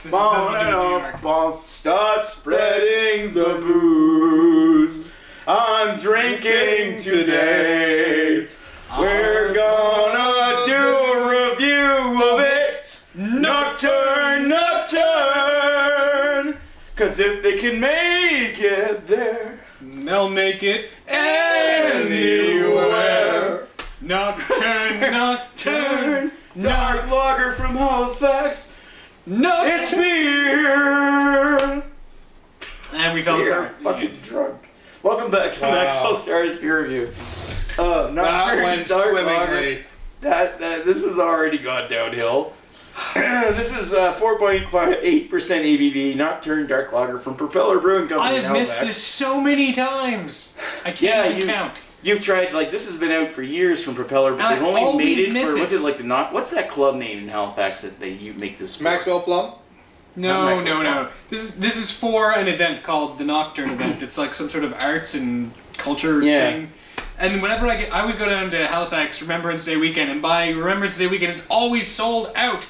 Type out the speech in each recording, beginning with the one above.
This is nothing to do with New York. Start spreading the booze. I'm drinking today. We're gonna do a review of it. Nocturne, Nocturne. Cause if they can make it there, They'll make it anywhere. Nocturne, Nocturne. Dark lager from Halifax. No! It's beer. And we fell Beer. apart. Fucking drunk. Welcome back to Maxwell Starr's beer review. Nocturne's dark lager. This has already gone downhill. This is 4.8% ABV Nocturne Dark Lager from Propeller Brewing Company. I have missed this so many times. I can't even count. You've tried, like, this has been out for years from Propeller, but they've only made it for, what's it, like, what's that club name in Halifax that you make this for? Maxwell Plum? No. This is for an event called the Nocturne event. It's like some sort of arts and culture thing. And whenever I always go down to Halifax Remembrance Day weekend, and by Remembrance Day weekend, it's always sold out.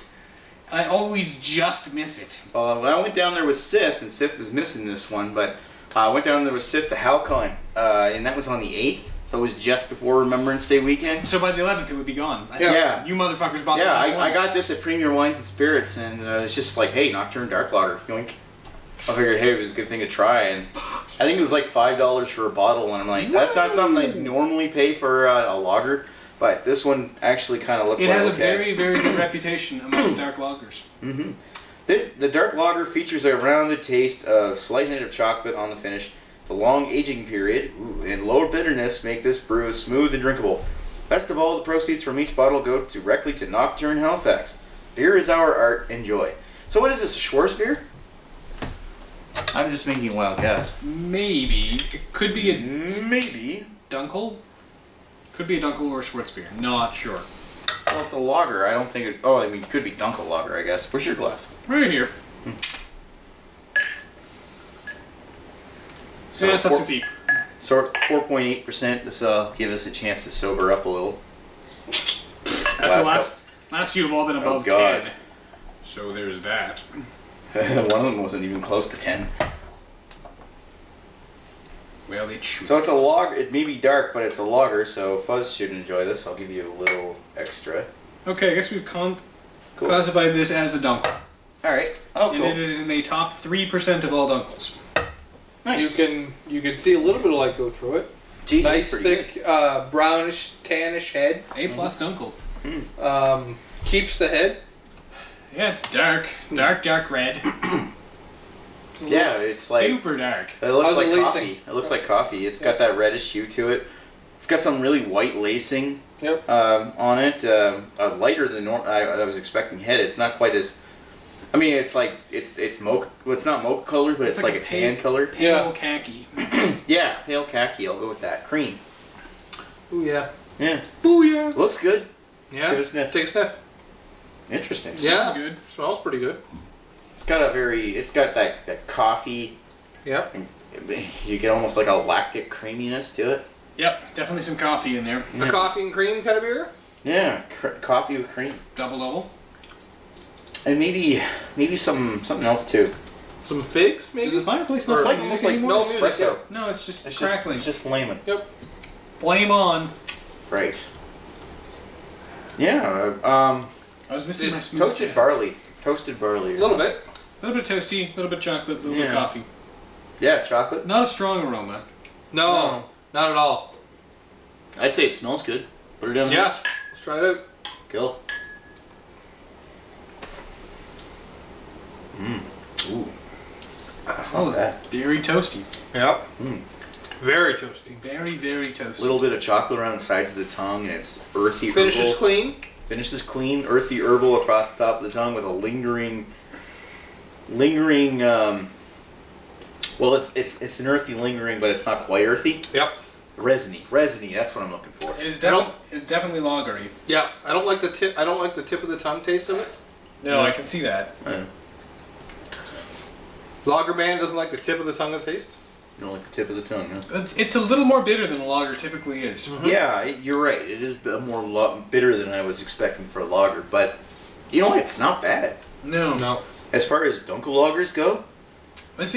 I always just miss it. When I went down there with Sith, and Sith is missing this one, but I went down there with Sith to Halcon, and that was on the 8th, so it was just before Remembrance Day weekend. So by the 11th, it would be gone. Yeah. You motherfuckers bought the Yeah, last I ones. got this at Premier Wines and Spirits, and it's just like, hey, Nocturne Dark Lager, yoink. I figured, hey, it was a good thing to try, and I think it was like $5 for a bottle, and I'm like, that's not something I normally pay for a lager, but this one actually kind of looked like It has okay. a very, very good reputation amongst dark lagers. Mm-hmm. The dark lager features a rounded taste of slight hint of chocolate on the finish. The long aging period and lower bitterness make this brew smooth and drinkable. Best of all, the proceeds from each bottle go directly to Nocturne Halifax. Beer is our art. Enjoy. So what is this, a Schwarz beer? I'm just making a wild guess. Maybe. It could be a Maybe. Dunkel. Could be a Dunkel or a Schwartz beer. Not sure. Well, it's a lager. I don't think it... Oh, I mean, it could be Dunkel lager, I guess. Where's your glass? Right here. So yes, that's a fee. So 4.8%. This will give us a chance to sober up a little. Last few have all been above 10. So there's that. One of them wasn't even close to 10. Well, it should. So it's a lager. It may be dark, but it's a lager, so Fuzz should enjoy this. I'll give you a little extra. Okay, I guess we've classified this as a Dunkel. Alright. Oh, And cool. it is in the top 3% of all Dunkels. Nice. You can see a little bit of light go through it. Jeez, Nice pretty thick brownish tannish head. A+ Dunkel. Keeps the head. Yeah, it's dark. Dark red. Yeah, it's like... Super dark. It looks How's like the coffee. lacing? It looks like coffee. It's got that reddish hue to it. It's got some really white lacing Yep. on it. Lighter than I was expecting head. It's not quite as... I mean, it's like... It's mocha... Well, it's not mocha color, but it's like a tan color. Pale khaki. Yeah, pale khaki. I'll go with that. Cream. Ooh yeah. Yeah. Ooh yeah. Looks good. Yeah. Give it a sniff. Take a sniff. Interesting. Yeah. Smells good. Smells pretty good. It's got that coffee. Yep. You get almost like a lactic creaminess to it. Yep, definitely some coffee in there. A coffee and cream kind of beer. Yeah, coffee with cream. Double. And maybe something else too. Some figs maybe. Is the fireplace not It's like playing almost music like anymore? no espresso. No, it's just It's crackling. just flaming. Yep. Flame on. Right. Yeah. I was missing my smooth Toasted jazz. barley. Toasted barley. A little bit. A little bit toasty, a little bit chocolate, a little bit Yeah. coffee. Yeah, chocolate. Not a strong aroma. No, not at all. I'd say it smells good. Put it down. the Yeah. hatch. Let's try it out. Kill. Ooh. That's not bad. Very toasty. Yep. Mm. Very toasty. Very, very toasty. A little bit of chocolate around the sides of the tongue, and it's earthy. Finishes herbal. clean. Finishes clean, earthy herbal across the top of the tongue with a lingering. Well, it's an earthy lingering, but it's not quite earthy. Yep. Resiny. That's what I'm looking for. It is definitely lagery. Yeah. I don't like the tip. I don't like the tip of the tongue taste of it. No, I can see that. Lager man doesn't like the tip of the tongue of taste. You don't like the tip of the tongue, huh? It's a little more bitter than a lager typically is. Mm-hmm. Yeah, you're right. It is more bitter than I was expecting for a lager, but you know what? It's not bad. No. No. As far as Dunkel lagers go, that's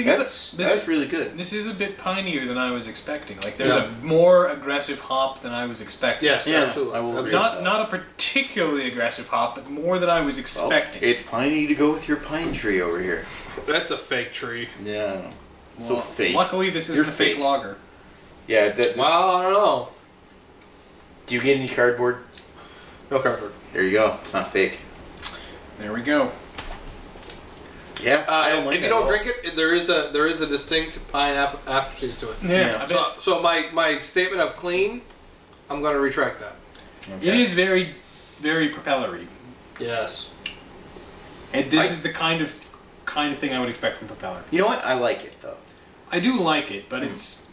really good. This is a bit pinier than I was expecting. Like, there's a more aggressive hop than I was expecting. Yes, absolutely. I will agree. Not a particularly aggressive hop, but more than I was expecting. Well, it's piney to go with your pine tree over here. That's a fake tree. Yeah. So fake. Luckily, this isn't a fake lager. Yeah. Well, I don't know. Do you get any cardboard? No cardboard. There you go. It's not fake. There we go. Yeah. If you don't drink it, there is a distinct pine aftertaste to it. Yeah. I bet. So my statement of clean, I'm going to retract that. Okay. It is very, very propellery. Yes. And this is the kind of thing I would expect from Propeller. You know what? I like it though. I do like it, but it's.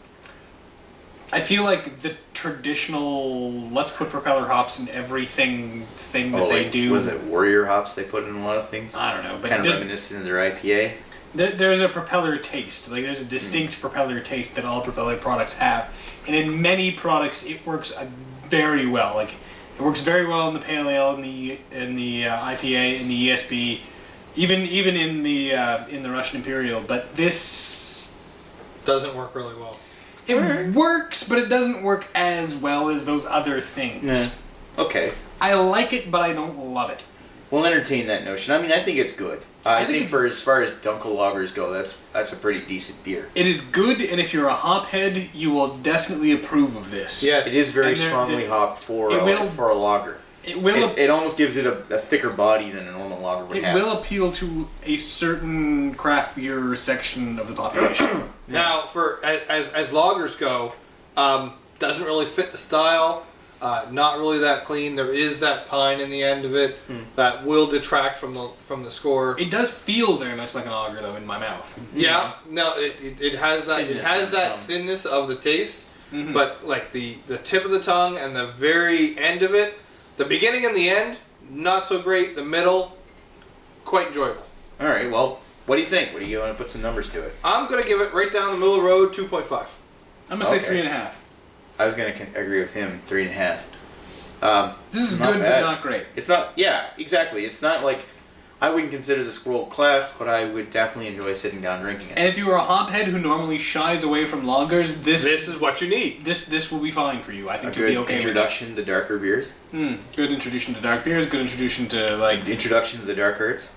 I feel like the traditional let's put Propeller hops in everything thing that they do. Was it Warrior hops they put in a lot of things? I don't know, but kind of reminiscent of their IPA. There's a Propeller taste. Like there's a distinct Propeller taste that all Propeller products have, and in many products it works very well. Like it works very well in the Pale Ale, in the IPA, in the ESB, even in the Russian Imperial. But this doesn't work really well. It works, but it doesn't work as well as those other things. Nah. Okay. I like it, but I don't love it. We'll entertain that notion. I mean, I think it's good. I think for as far as Dunkel lagers go, that's a pretty decent beer. It is good, and if you're a hophead, you will definitely approve of this. Yes. It is very strongly hopped for a lager. It almost gives it a thicker body than a normal lager would have. It will appeal to a certain craft beer section of the population. Now, for as lagers go, doesn't really fit the style. Not really that clean. There is that pine in the end of it that will detract from the score. It does feel very much like an lager, though, in my mouth. Yeah, no, it has that thinness of the taste, but like the tip of the tongue and the very end of it. The beginning and the end, not so great. The middle, quite enjoyable. All right, well, what do you think? What do you want to put some numbers to it? I'm going to give it right down the middle of the road, 2.5. I'm going to say 3.5. I was going to agree with him, 3.5. This is good, but not great. It's not, yeah, exactly. It's not like, I wouldn't consider this world class, but I would definitely enjoy sitting down drinking it. And if you are a hophead who normally shies away from lagers, this is what you need. This will be fine for you. I think you'll be okay with it. Good introduction to darker beers. Good introduction to dark beers. Good introduction to introduction to the dark arts.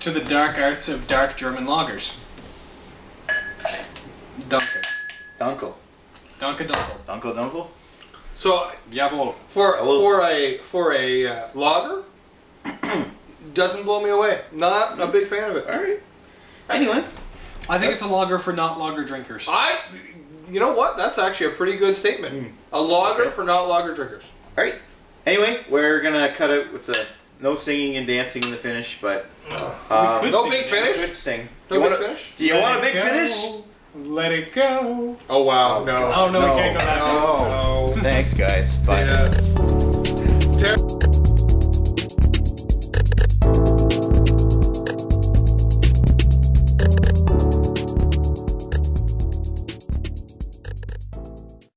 To the dark arts of dark German lagers. Dunkel. Dunkel. So, jawohl. For a lager, doesn't blow me away. Not a big fan of it. All right. Anyway, I think it's a lager for not lager drinkers. You know what? That's actually a pretty good statement. A lager for not lager drinkers. All right. Anyway, we're gonna cut out with the no singing and dancing in the finish, but no big finish. Could sing. No big finish. Do you want a big finish? Let it go. Oh wow! No. Oh no, we can't go that way. No. Thanks, guys. Bye. Yeah.